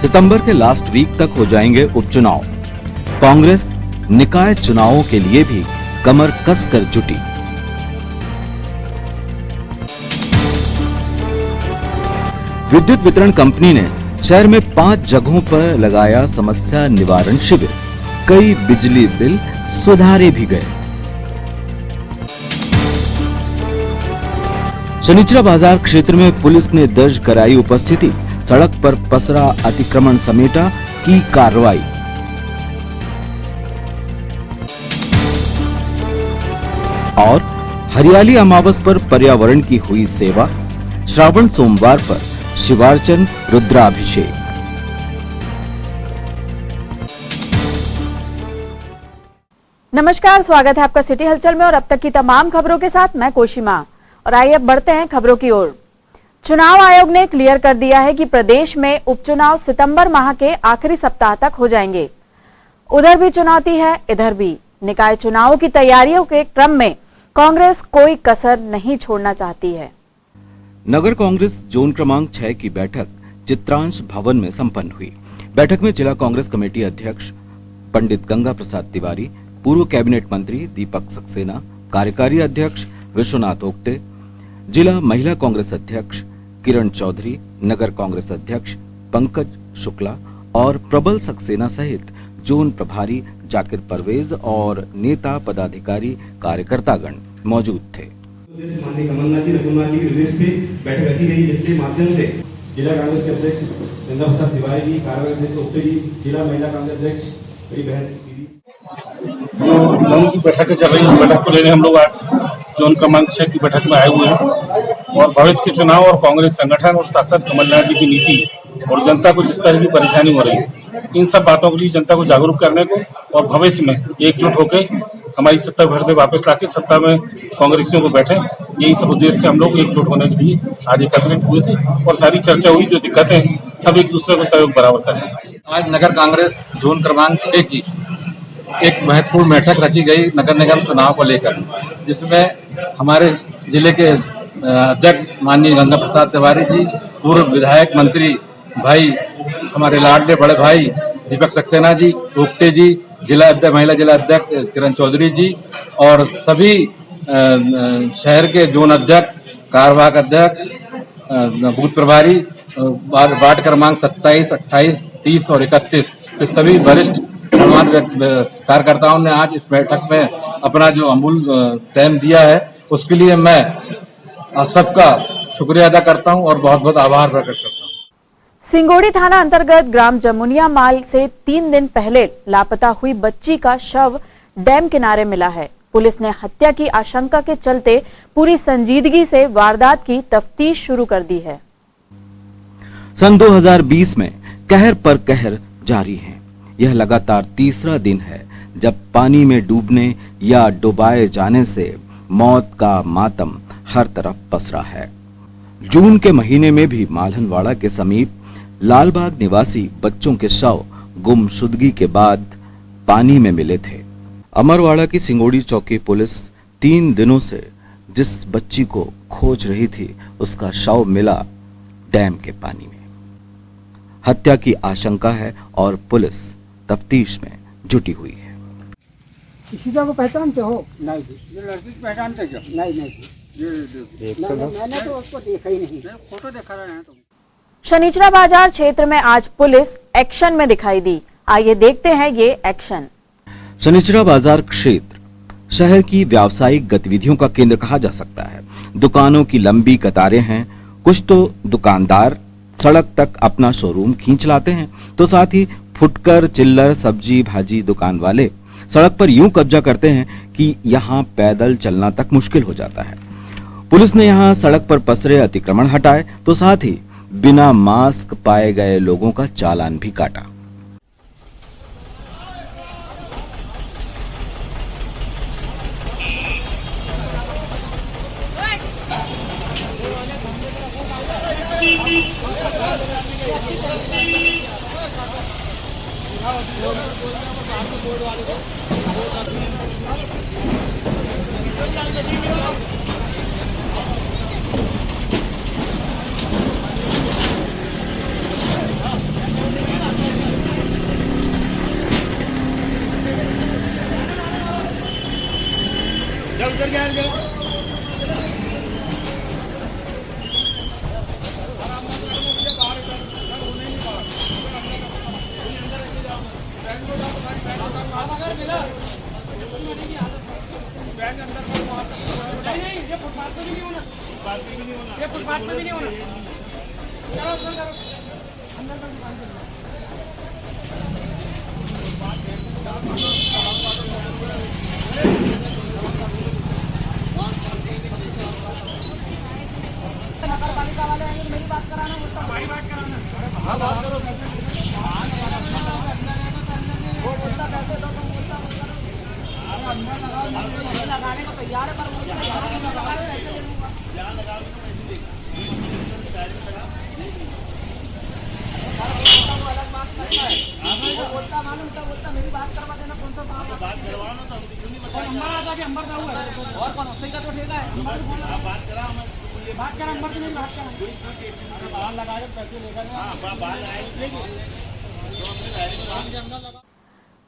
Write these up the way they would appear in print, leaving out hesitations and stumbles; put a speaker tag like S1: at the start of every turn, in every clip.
S1: सितंबर के last week तक हो जाएंगे उपचुनाव। कांग्रेस निकाय चुनावों के लिए भी कमर कसकर जुटी। विद्युत वितरण कंपनी ने शहर में 5 जगहों पर लगाया समस्या निवारण शिविर। कई बिजली बिल सुधारे भी गए। शनिचरा बाजार क्षेत्र में पुलिस ने दर्ज कराई उपस्थिति। सड़क पर पसरा अतिक्रमण समेटा, की कार्रवाई। और हरियाली अमावस पर पर्यावरण की हुई सेवा। श्रावण सोमवार पर शिवार्चन, रुद्राभिषेक।
S2: नमस्कार, स्वागत है आपका सिटी हलचल में और अब तक की तमाम खबरों के साथ मैं कोशिमा। और आइए अब बढ़ते हैं खबरों की ओर। चुनाव आयोग ने क्लियर कर दिया है कि प्रदेश में उपचुनाव सितंबर माह के आखिरी सप्ताह तक हो जाएंगे। उधर भी चुनौती है, इधर भी। निकाय चुनावों की तैयारियों के क्रम में कांग्रेस कोई कसर नहीं छोड़ना चाहती है।
S1: नगर कांग्रेस जोन क्रमांक 6 की बैठक चित्रांश भवन में संपन्न हुई। बैठक में जिला कांग्रेस कमेटी अध्यक्ष पंडित गंगा प्रसाद तिवारी, पूर्व कैबिनेट मंत्री दीपक सक्सेना, कार्यकारी अध्यक्ष विश्वनाथ ओक्टे, जिला महिला कांग्रेस अध्यक्ष किरण चौधरी, नगर कांग्रेस अध्यक्ष पंकज शुक्ला और प्रबल सक्सेना सहित जोन प्रभारी जाकिर परवेज और नेता पदाधिकारी कार्यकर्तागण मौजूद थे।
S3: माननीय कमलनाथ जी, रघुनाथ जी के निर्देश पे बैठक रखी गई, जिसके माध्यम से जिला कांग्रेस के अध्यक्ष गंगा प्रसाद तिवारी जी, कार्यकारी अध्यक्ष ओक्टे जी, जिला महिला कांग्रेस अध्यक्ष मेरी बहन दीदी,
S4: जो जोन की बैठकें चल रही है, बैठक को लेने हम लोग आज जोन क्रमांक 6 की बैठक में आए हुए हैं। और भविष्य के चुनाव और कांग्रेस संगठन और शासक कमलनाथ जी की नीति और जनता को जिस तरह की परेशानी हो रही है, इन सब बातों के लिए जनता को जागरूक करने को और भविष्य में एकजुट होकर हमारी सत्ता फिर से वापस लाके सत्ता में कांग्रेसियों को बैठे, यही सब उद्देश्य से हम लोग एकजुट होने के लिए आज एकत्रित हुए थे। और सारी चर्चा हुई, जो दिक्कतें सब एक दूसरे को सहयोग बराबर करें।
S5: आज नगर कांग्रेस जोन क्रमांक 6 की एक महत्वपूर्ण बैठक रखी गई नगर निगम चुनाव को लेकर, जिसमें हमारे जिले के अध्यक्ष माननीय गंगा प्रसाद तिवारी जी, पूर्व विधायक मंत्री भाई हमारे लाडले बड़े भाई दीपक सक्सेना जी, ओक्टे जी, महिला जिला अध्यक्ष किरण चौधरी जी और सभी शहर के जोन अध्यक्ष, कार्यवाहक अध्यक्ष, बूथ प्रभारी, वार्ड क्रमांक 27, 28, 30 और 31 के सभी वरिष्ठ कार्यकर्ताओं ने आज इस बैठक में अपना जो अमूल्य टाइम दिया है, उसके लिए मैं सबका शुक्रिया अदा करता हूं और बहुत बहुत आभार प्रकट करता हूं।
S2: सिंगोड़ी थाना अंतर्गत ग्राम जमुनिया माल से 3 दिन पहले लापता हुई बच्ची का शव डैम किनारे मिला है। पुलिस ने हत्या की आशंका के चलते पूरी संजीदगी से वारदात की तफ्तीश शुरू कर दी है।
S1: सन 2020 में कहर पर कहर जारी है। यह लगातार तीसरा दिन है जब पानी में डूबने या डुबाए जाने से मौत का मातम हर तरफ पसरा है। जून के महीने में भी मालहनवाड़ा के समीप लालबाग निवासी बच्चों के शव गुमशुदगी के बाद पानी में मिले थे। अमरवाड़ा की सिंगोड़ी चौकी पुलिस 3 दिनों से जिस बच्ची को खोज रही थी, उसका शव मिला डैम के पानी में। हत्या की आशंका है और पुलिस तफ्तीश में जुटी हुई है।
S6: किसी को पहचानते हो? नहीं जी। ये लड़की को पहचानते क्या? नहीं मैंने तो उसको देखा ही नहीं, फोटो देखा रहे हैं।
S2: शनिचरा बाजार क्षेत्र में आज पुलिस एक्शन में दिखाई दी। आइए देखते हैं ये एक्शन।
S1: शनिचरा बाजार क्षेत्र शहर की व्यावसायिक गतिविधियों का केंद्र कहा जा सकता है। दुकानों की लंबी कतारें हैं। कुछ तो दुकानदार सड़क तक अपना शोरूम खींच लाते हैं, तो साथ ही फुटकर, चिल्लर, सब्जी भाजी दुकान वाले सड़क पर यूं कब्जा करते हैं कि यहां पैदल चलना तक मुश्किल हो जाता है। पुलिस ने यहां सड़क पर पसरे अतिक्रमण हटाए, तो साथ ही बिना मास्क पाए गए लोगों का चालान भी काटा।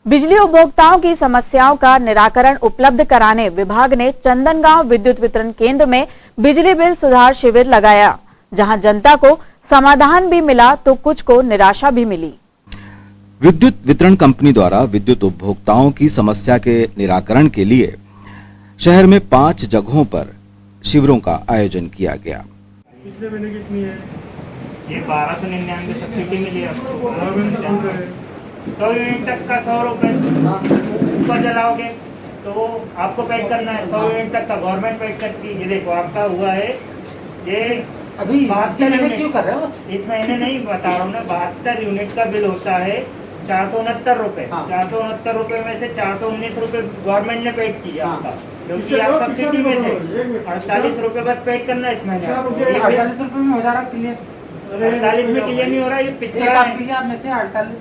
S2: बिजली उपभोक्ताओं की समस्याओं का निराकरण उपलब्ध कराने विभाग ने चंदनगांव विद्युत वितरण केंद्र में बिजली बिल सुधार शिविर लगाया, जहां जनता को समाधान भी मिला तो कुछ को निराशा भी मिली।
S1: विद्युत वितरण कंपनी द्वारा विद्युत उपभोक्ताओं की समस्या के निराकरण के लिए शहर में 5 जगहों पर शिविरों का आयोजन किया गया।
S7: पिछले महीने कितनी है?
S8: ये 1299 सब्सिडी मिली आपको। 100 यूनिट तक का 100 रुपए ऊपर जलाओगे तो आपको पेड करना है। 100 यूनिट तक का गवर्नमेंट पेड करती है। ये देखो आपका हुआ है ये
S6: अभी
S8: 72 यूनिट।
S6: क्यों कर रहे हो?
S8: इस महीने नहीं बता रहा हूँ ना, 72 यूनिट का बिल होता है 469 रुपए। 469 रुपए में से 419 रुपए गवर्नमेंट ने पेड किया आपका, क्योंकि आप सब्सिडी में थे। 48 रुपए बस पेड करना है इस महीने।
S6: 48 रुपए में हो जा रहा क्लियर।
S8: 48 में क्लियर नहीं हो रहा, ये पिछला
S6: आप कीजिए, आप में से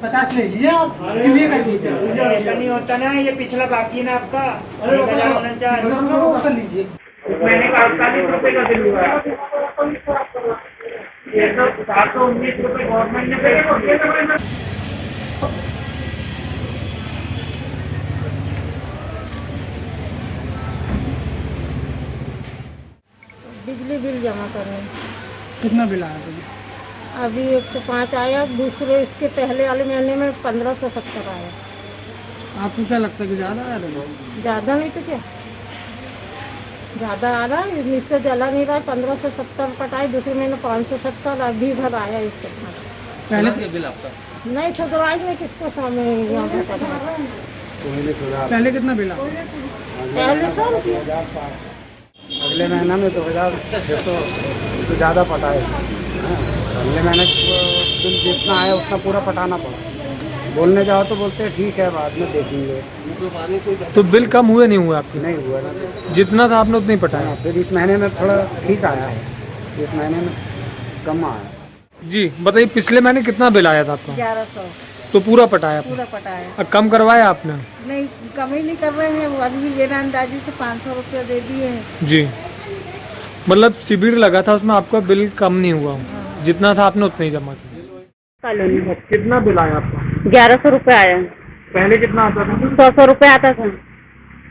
S6: 50 ले लीजिए आप क्लियर कर दीजिए।
S8: ऐसा नहीं होता ना, ये पिछला बाकी ना आपका 1049
S6: वो कर लीजिए।
S8: मैंने 48 रुपए का बिल हुआ है। ये तो 419 रुपए गवर्नमेंट ने पेड किया।
S9: बिजली बिल जमा करने।
S6: कितना बिल आया तुम्हें?
S9: अभी 105 आया, दूसरे इसके पहले वाले महीने में 1570 आया।
S6: आपको क्या लगता है कि ज़्यादा आया था?
S9: ज़्यादा नहीं तो क्या, ज़्यादा आ रहा है। नीचे जला नहीं रहा है। 1570 कटाए, दूसरे महीने 570, अभी भर आया 105।
S6: पहले
S5: बिल आपका
S9: नहीं सुधराई में किसको सामने यहाँ पे करना।
S6: पहले कितना बिल आया?
S9: पहले साल की
S6: अगले महीना में 2600 से ज़्यादा पटाए। अगले महीने बिल जितना आया उतना पूरा पटाना पड़ा। बोलने जाओ तो बोलते हैं ठीक है बाद में देखेंगे।
S10: तो बिल कम हुए नहीं हुए आपके?
S6: नहीं हुआ ना,
S10: जितना था आपने उतना ही पटाया।
S6: फिर इस महीने में थोड़ा ठीक आया है, इस महीने में कम आया।
S10: जी बताइए, पिछले महीने कितना बिल आया था आपका?
S9: 1100
S10: तो पूरा पटाया?
S9: पूरा पटाया।
S10: और कम करवाया आपने?
S9: नहीं, कम ही नहीं कर रहे हैं। वो अभी बिना अंदाजी से 500 रुपया दे दिए हैं।
S10: जी, मतलब शिविर लगा था, उसमें आपका बिल कम नहीं हुआ, जितना था आपने उतना ही जमा किया।
S7: कितना बिल आया आपका?
S9: 1100 रुपये आया।
S7: पहले कितना आता था?
S9: 100 रुपये आता था।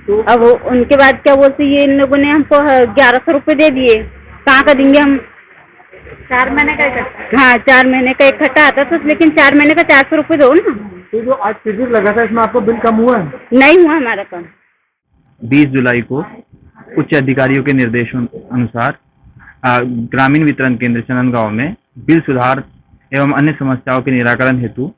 S7: तो
S9: अब उनके बाद क्या बोलते, ये इन लोगों ने हमको 1100 रुपये दे दिए। कहाँ का देंगे हम? 4 महीने का इकट्ठा। हाँ, 4 महीने का इकट्ठा आता था, लेकिन 4 महीने का 400 रुपये दो ना।
S7: तो जो आज शिविर लगा था इसमें आपको बिल कम हुआ है?
S9: नहीं हुआ हमारा कम।
S11: 20 जुलाई को उच्च अधिकारियों के निर्देशों अनुसार ग्रामीण वितरण केंद्र चंदनगांव में बिल सुधार एवं अन्य समस्याओं के निराकरण हेतु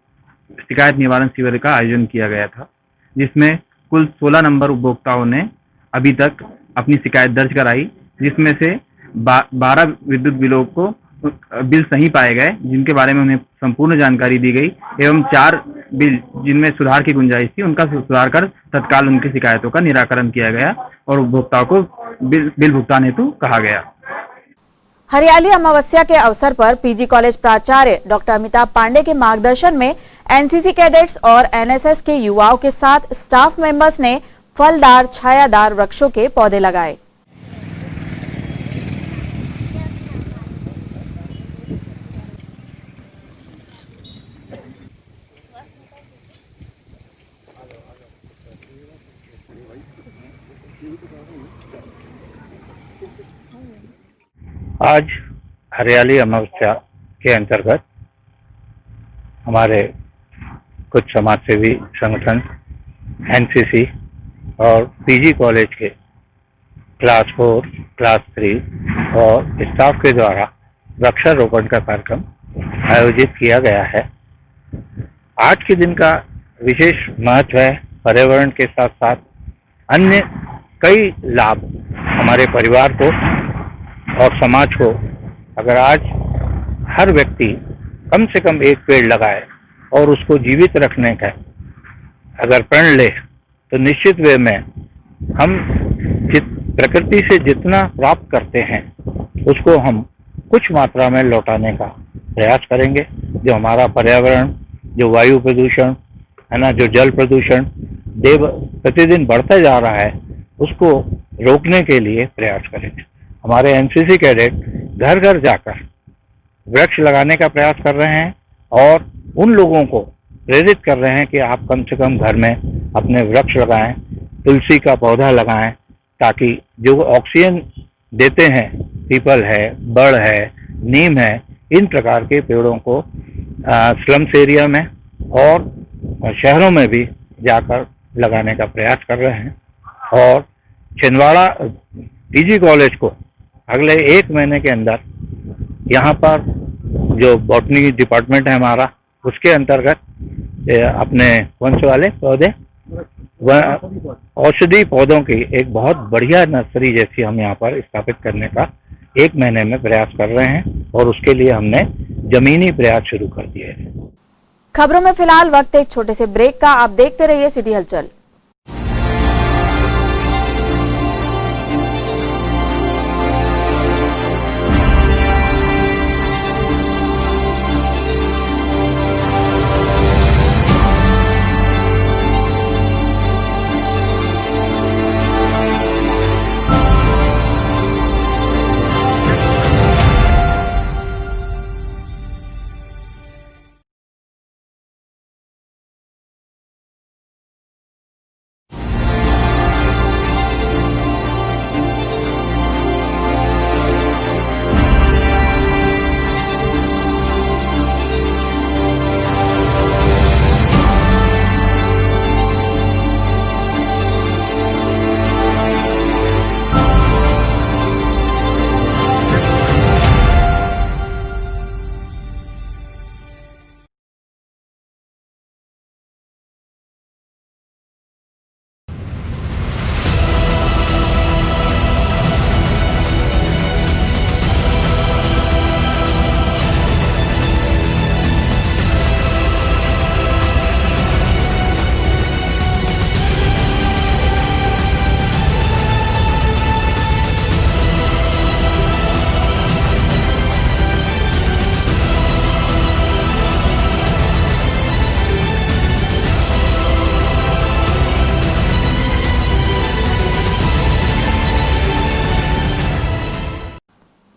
S11: शिकायत निवारण शिविर का आयोजन किया गया था, जिसमें कुल 16 नंबर उपभोक्ताओं ने अभी तक अपनी शिकायत दर्ज कराई, जिसमें से 12 विद्युत बिलों को बिल सही पाए गए, जिनके बारे में उन्हें संपूर्ण जानकारी दी गई, एवं 4 बिल जिनमें सुधार की गुंजाइश थी उनका सुधार कर तत्काल उनकी शिकायतों का निराकरण किया गया और उपभोक्ताओं को बिल भुगतान हेतु कहा गया।
S2: हरियाली अमावस्या के अवसर पर पीजी कॉलेज प्राचार्य डॉक्टर अमिताभ पांडे के मार्गदर्शन में एनसीसी कैडेट्स और एनएसएस के युवाओं के साथ स्टाफ मेंबर्स ने फलदार छायादार वृक्षों के पौधे लगाए।
S12: आज हरियाली अमावस्या के अंतर्गत हमारे कुछ समाजसेवी संगठन, एनसीसी और पीजी कॉलेज के क्लास 4, क्लास 3 और स्टाफ के द्वारा वृक्षारोपण का कार्यक्रम आयोजित किया गया है। आज के दिन का विशेष महत्व है। पर्यावरण के साथ साथ अन्य कई लाभ हमारे परिवार को और समाज को, अगर आज हर व्यक्ति कम से कम एक पेड़ लगाए और उसको जीवित रखने का अगर प्रण ले, तो निश्चित वे में हम प्रकृति से जितना प्राप्त करते हैं उसको हम कुछ मात्रा में लौटाने का प्रयास करेंगे। जो हमारा पर्यावरण, जो वायु प्रदूषण है ना, जो जल प्रदूषण प्रतिदिन बढ़ता जा रहा है, उसको रोकने के लिए प्रयास करेंगे। हमारे एनसीसी कैडेट घर घर जाकर वृक्ष लगाने का प्रयास कर रहे हैं और उन लोगों को प्रेरित कर रहे हैं कि आप कम से कम घर में अपने वृक्ष लगाएं, तुलसी का पौधा लगाएं, ताकि जो ऑक्सीजन देते हैं, पीपल है, बड़ है, नीम है, इन प्रकार के पेड़ों को स्लम्स एरिया में और शहरों में भी जाकर लगाने का प्रयास कर रहे हैं। और छिंदवाड़ा पीजी कॉलेज को अगले 1 महीने के अंदर यहाँ पर जो बॉटनी डिपार्टमेंट है हमारा, उसके अंतर्गत अपने कौन से वाले पौधे, औषधि पौधों की एक बहुत बढ़िया नर्सरी जैसी हम यहाँ पर स्थापित करने का 1 महीने में प्रयास कर रहे हैं और उसके लिए हमने जमीनी प्रयास शुरू कर दिए हैं।
S2: खबरों में फिलहाल वक्त एक छोटे से ब्रेक का। आप देखते रहिए सिटी हलचल।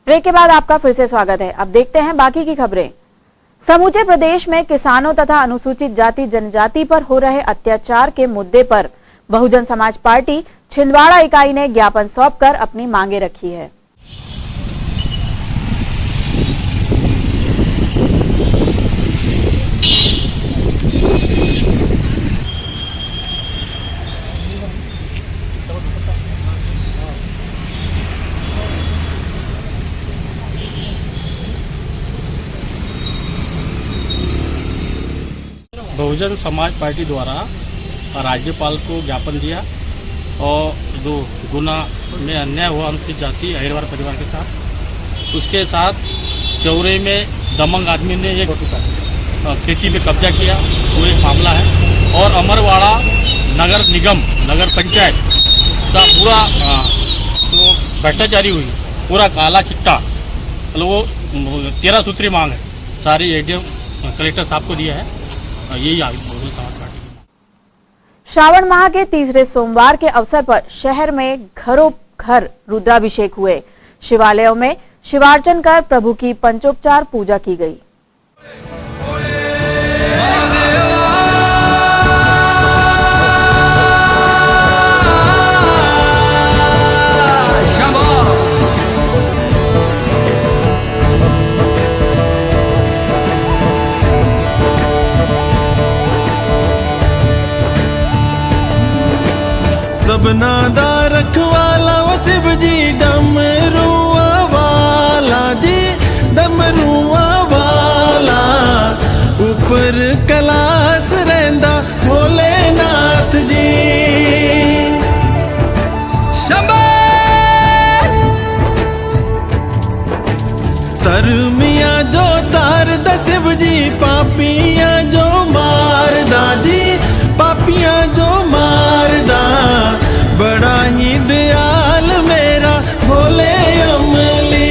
S2: ब्रेक के बाद आपका फिर से स्वागत है। अब देखते हैं बाकी की खबरें। समूचे प्रदेश में किसानों तथा अनुसूचित जाति जनजाति पर हो रहे अत्याचार के मुद्दे पर बहुजन समाज पार्टी छिंदवाड़ा इकाई ने ज्ञापन सौंपकर अपनी मांगे रखी है।
S13: बहुजन समाज पार्टी द्वारा राज्यपाल को ज्ञापन दिया और जो गुना में अन्याय हुआ अनुसूचित जाति अहिरवार परिवार के साथ, उसके साथ चौरे में दमंग आदमी ने एक खेती में कब्जा किया, वो एक मामला है। और अमरवाड़ा नगर निगम, नगर पंचायत का पूरा तो भ्रष्टाचारी हुई, पूरा काला चिट्टा, मतलब वो 13 सूत्री मांग है, सारी एडीएम कलेक्टर साहब को दिया है। यही बहुजन समाज पार्टी।
S2: श्रावण माह के तीसरे सोमवार के अवसर पर शहर में घरों घर रुद्राभिषेक हुए। शिवालयों में शिवार्चन कर प्रभु की पंचोपचार पूजा की गई।
S14: सबना दा रखवाला वो शिव जी डमरुआ वाला जी डमरुआ वाला ऊपर कैलाश रहिंदा भोलेनाथ जी शंभो तरमिया जो तार दा शिव जी पापियां जो मारदा जी पापियां जो मारदा बड़ा ही दयाल मेरा भोले अमली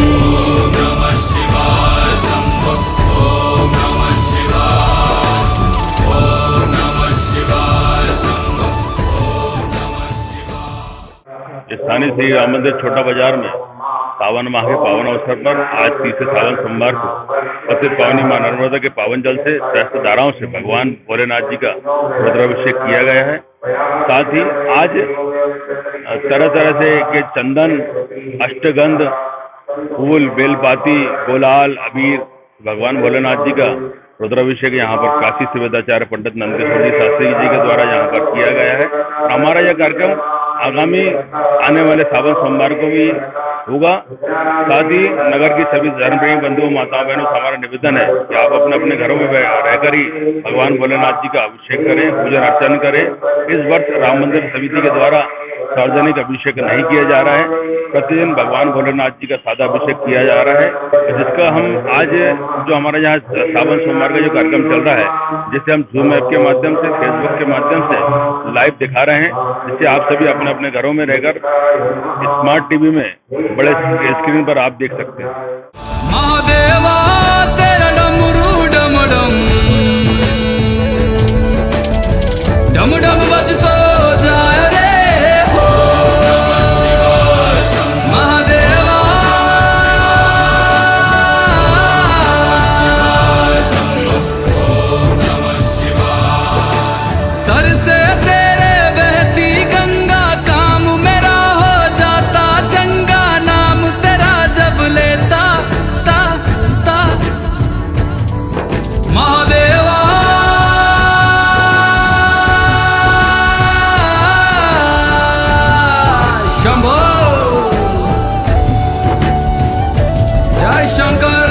S14: ओम नमः शिवाय शंभो ओम नमः शिवाय ओम नमः शिवाय शंभो ओम नमः शिवाय।
S4: स्थानीय श्री राम मंदिर छोटा बाजार में सावन माह के पावन अवसर पर आज तीसरे सावन सोमवार को पतित पावनी मां नर्मदा के पावन जल से सहस्त्र धाराओं से भगवान भोलेनाथ जी का रुद्राभिषेक किया गया है। साथ ही आज तरह तरह से के चंदन, अष्टगंध, फूल, बेलपाती, गुलाल, अबीर भगवान भोलेनाथ जी का रुद्राभिषेक यहाँ पर काशी सुवेदाचार्य पंडित नंदकिशोर जी शास्त्री जी के द्वारा यहाँ पर किया गया है। हमारा यह कार्यक्रम आगामी आने वाले सावन सोमवार को भी होगा। साथ ही नगर की सभी धर्मप्रेमी बंधुओं माताओं बहनों से हमारा निवेदन है कि आप अपने अपने घरों में रहकर ही भगवान भोलेनाथ जी का अभिषेक करें, पूजन अर्चन करें। इस वर्ष राम मंदिर समिति के द्वारा सार्वजनिक अभिषेक नहीं किया जा रहा है, प्रतिदिन भगवान भोलेनाथ जी का सादा अभिषेक किया जा रहा है, जिसका हम आज जो हमारे यहाँ सावन सोमवार का जो कार्यक्रम चल रहा है, जिसे हम जूम ऐप के माध्यम से, फेसबुक के माध्यम से लाइव दिखा रहे हैं, जिससे आप सभी अपने अपने घरों में रहकर स्मार्ट टीवी में बड़े स्क्रीन पर आप देख सकते हैं।
S14: महादेवा तेरा डमरू डम डम डम डम बजतो जाए रे हो महादेवा सर से तेरे बहती गंगा काम मेरा हो जाता चंगा नाम तेरा जब लेता ता ता महादेवा शंभो जय शंकर।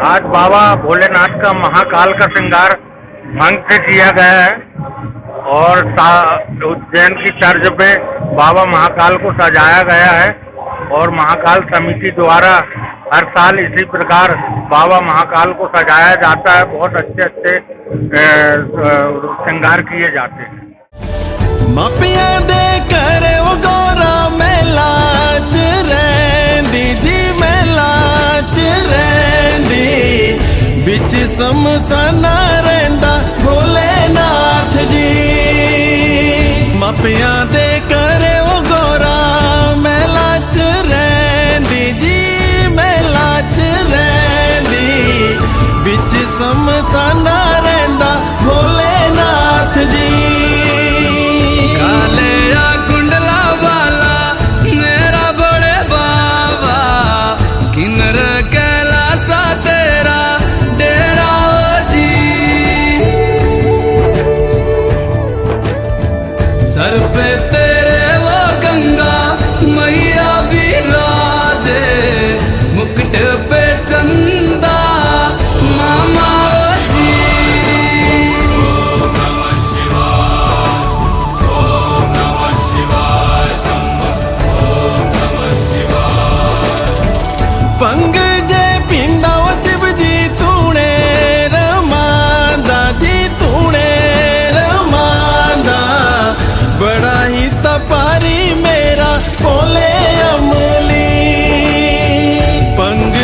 S12: आज बाबा भोलेनाथ का महाकाल का श्रृंगार ढंग से किया गया है और उज्जैन की तर्ज पे बाबा महाकाल को सजाया गया है और महाकाल समिति द्वारा हर साल इसी प्रकार बाबा महाकाल को सजाया जाता है। बहुत अच्छे अच्छे श्रृंगार किए जाते हैं।
S14: मापिया दे करे वो गौरा मेला च रहंदी जी मेला च रहंदी बिच समसाना रहंदा भोलेनाथ जी मापिया दे करे वो गौरा मेला च रहंदी जी मेला च रहंदी बिच समसाना रहंदा भोलेनाथ जी काले या कुंडला वाला मेरा बड़े बाबा किन्नर कैलासा तेरा डेरा जी सर पे तेरे वो गंगा मैया विराजे मुकुट पे चंदा मामा जी ओम नमः शिवाय ओम नमः शिवाय शंभो ओम नमः शिवाय पंग जे पिंदा वो शिव जी तूने रमांदा जी तूने रमांदा बड़ा ही तपारी मेरा भोले अमली पंग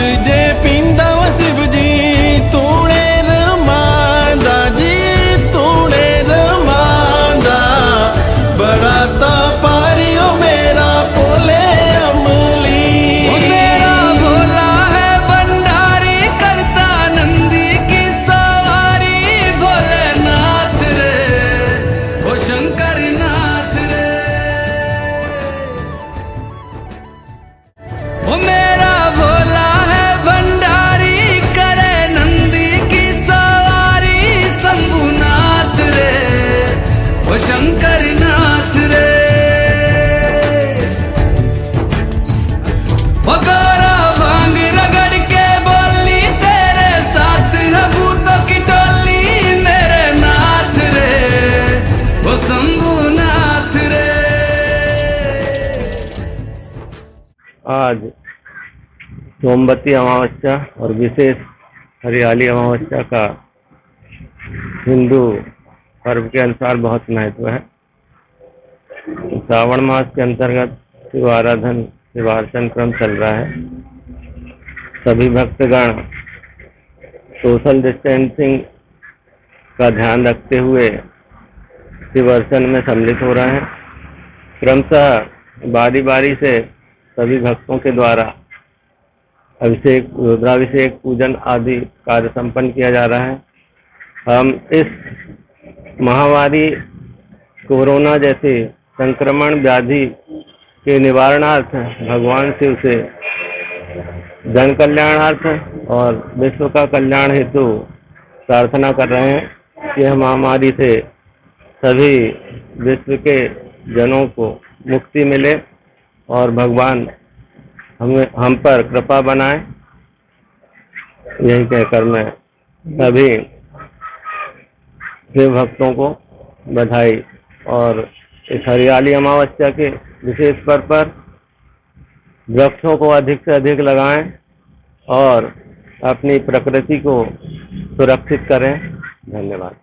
S15: सोमवती अमावस्या और विशेष हरियाली अमावस्या का हिंदू पर्व के अनुसार बहुत महत्व है। श्रावण मास के अंतर्गत शिव आराधन शिवार्चन क्रम चल रहा है। सभी भक्तगण सोशल डिस्टेंसिंग का ध्यान रखते हुए शिव अर्चन में सम्मिलित हो रहे हैं। क्रमशः बारी बारी से सभी भक्तों के द्वारा अभिषेक, रुद्राभिषेक, पूजन आदि कार्य संपन्न किया जा रहा है। हम इस महामारी कोरोना जैसे संक्रमण व्याधि के निवारणार्थ भगवान शिव से जन कल्याणार्थ और विश्व का कल्याण हेतु प्रार्थना कर रहे हैं कि यह महामारी से सभी विश्व के जनों को मुक्ति मिले और भगवान हम पर कृपा बनाए। यही कहकर मैं सभी शिव भक्तों को बधाई और इस हरियाली अमावस्या के विशेष पर्व पर वृक्षों को अधिक से अधिक लगाएं और अपनी प्रकृति को सुरक्षित करें। धन्यवाद।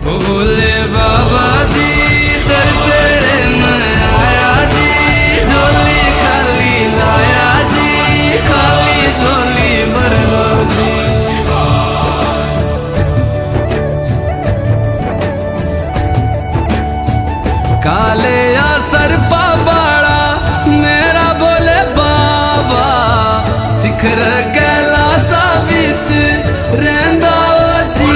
S14: भोले बाबा जी दर तेरे मैं आया जी, झोली खाली लाया जी, खाली झोली भर लो जी। काले या सरपा बाड़ा मेरा बोले बाबा, शिखर कैलासा बिच रहंदा जी।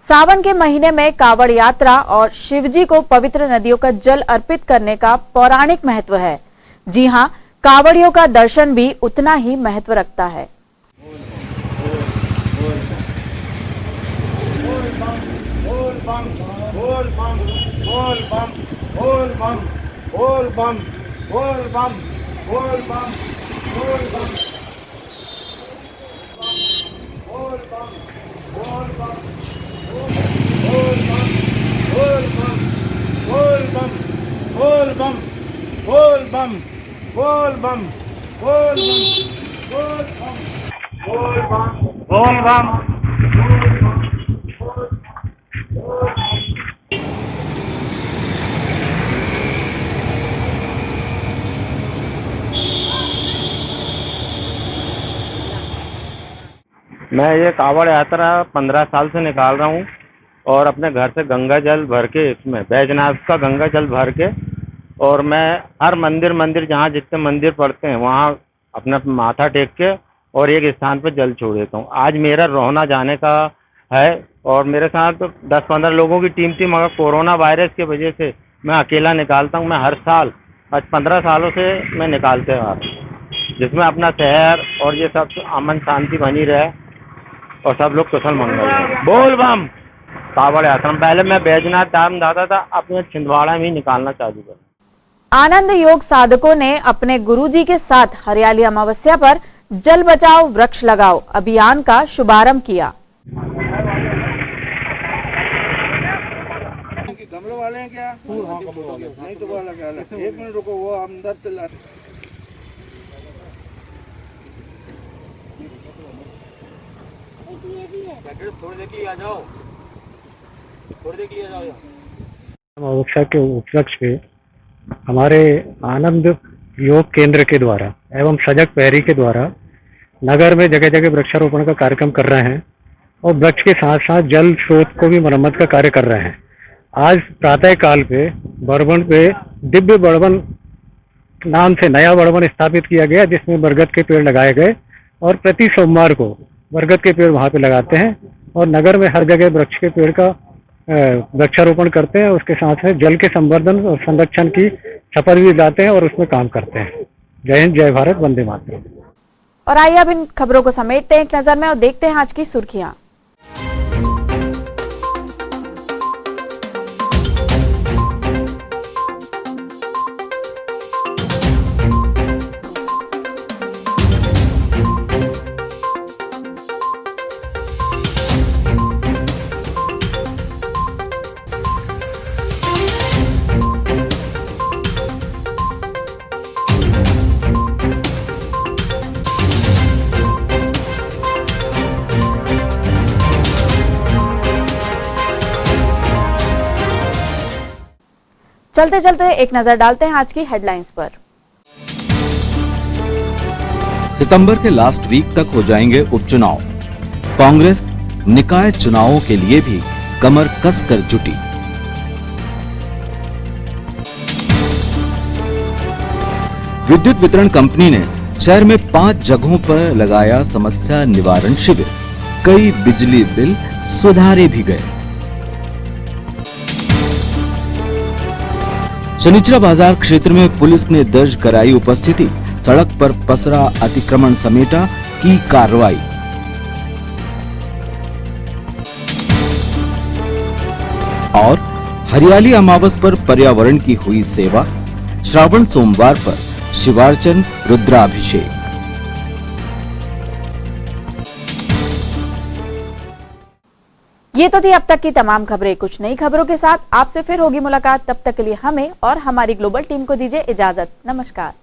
S2: सावन के महीने में कावड़ यात्रा और शिवजी को पवित्र नदियों का जल अर्पित करने का पौराणिक महत्व है। जी हां, कावड़ियों का दर्शन भी उतना ही महत्व रखता है।
S15: मैं ये कावड़ यात्रा 15 साल से निकाल रहा हूँ और अपने घर से गंगा जल भर के, इसमें बैजनाथ का गंगा जल भर के, और मैं हर मंदिर जहाँ जितने मंदिर पड़ते हैं वहाँ अपना माथा टेक के और एक स्थान पर जल छोड़ देता हूँ। आज मेरा रोहना जाने का है और मेरे साथ 10-15 लोगों की टीम थी, मगर कोरोना वायरस की वजह से मैं अकेला निकालता हूँ। मैं हर साल आज 15 सालों से मैं निकालते आ रहा हूँ, जिसमें अपना शहर और ये सब अमन शांति बनी रहे और सब लोग कुशल मंगल रहे। बोल बम। कावड़ यात्रा पहले मैं बैजनाथ धाम जाता था, अब मैं छिंदवाड़ा में ही निकालना चालू कर।
S2: आनंद योग साधकों ने अपने गुरुजी के साथ हरियाली अमावस्या पर जल बचाओ वृक्ष लगाओ अभियान का शुभारंभ किया।
S16: गमलों वाले हैं क्या? हाँ, गमलों वाले। नहीं तो वो अलग है। एक मिनट रुको, वो अंदर से ला।
S17: अमावस्या के उपलक्ष्य पे हमारे आनंद योग केंद्र के द्वारा एवं सजग पहरी के द्वारा नगर में जगह जगह वृक्षारोपण का कार्यक्रम कर रहे हैं और वृक्ष के साथ साथ जल स्रोत को भी मरम्मत का कार्य कर रहे हैं। आज प्रातः काल पे बड़वन पे दिव्य बड़वन नाम से नया बड़वन स्थापित किया गया, जिसमें बरगद के पेड़ लगाए गए और प्रति सोमवार को बरगद के पेड़ वहाँ पे लगाते हैं और नगर में हर जगह वृक्ष के पेड़ का वृक्षारोपण करते हैं। उसके साथ में जल के संवर्धन और संरक्षण की शपथ भी दिलाते हैं और उसमें काम करते हैं। जय हिंद, जय भारत, वंदे मातरम।
S2: और आइए अब इन खबरों को समेटते हैं एक नजर में और देखते हैं आज की सुर्खियां। चलते चलते एक नजर डालते हैं आज की हेडलाइंस पर।
S1: सितंबर के लास्ट वीक तक हो जाएंगे उपचुनाव। कांग्रेस निकाय चुनावों के लिए भी कमर कसकर जुटी। विद्युत वितरण कंपनी ने शहर में 5 जगहों पर लगाया समस्या निवारण शिविर। कई बिजली बिल सुधारे भी गए। शनिचरा बाजार क्षेत्र में पुलिस ने दर्ज कराई उपस्थिति। सड़क पर पसरा अतिक्रमण समेटा, की कार्रवाई। और हरियाली अमावस पर पर्यावरण की हुई सेवा। श्रावण सोमवार पर शिवार्चन रुद्राभिषेक।
S2: ये तो थी अब तक की तमाम खबरें। कुछ नई खबरों के साथ आपसे फिर होगी मुलाकात। तब तक के लिए हमें और हमारी ग्लोबल टीम को दीजिए इजाजत। नमस्कार।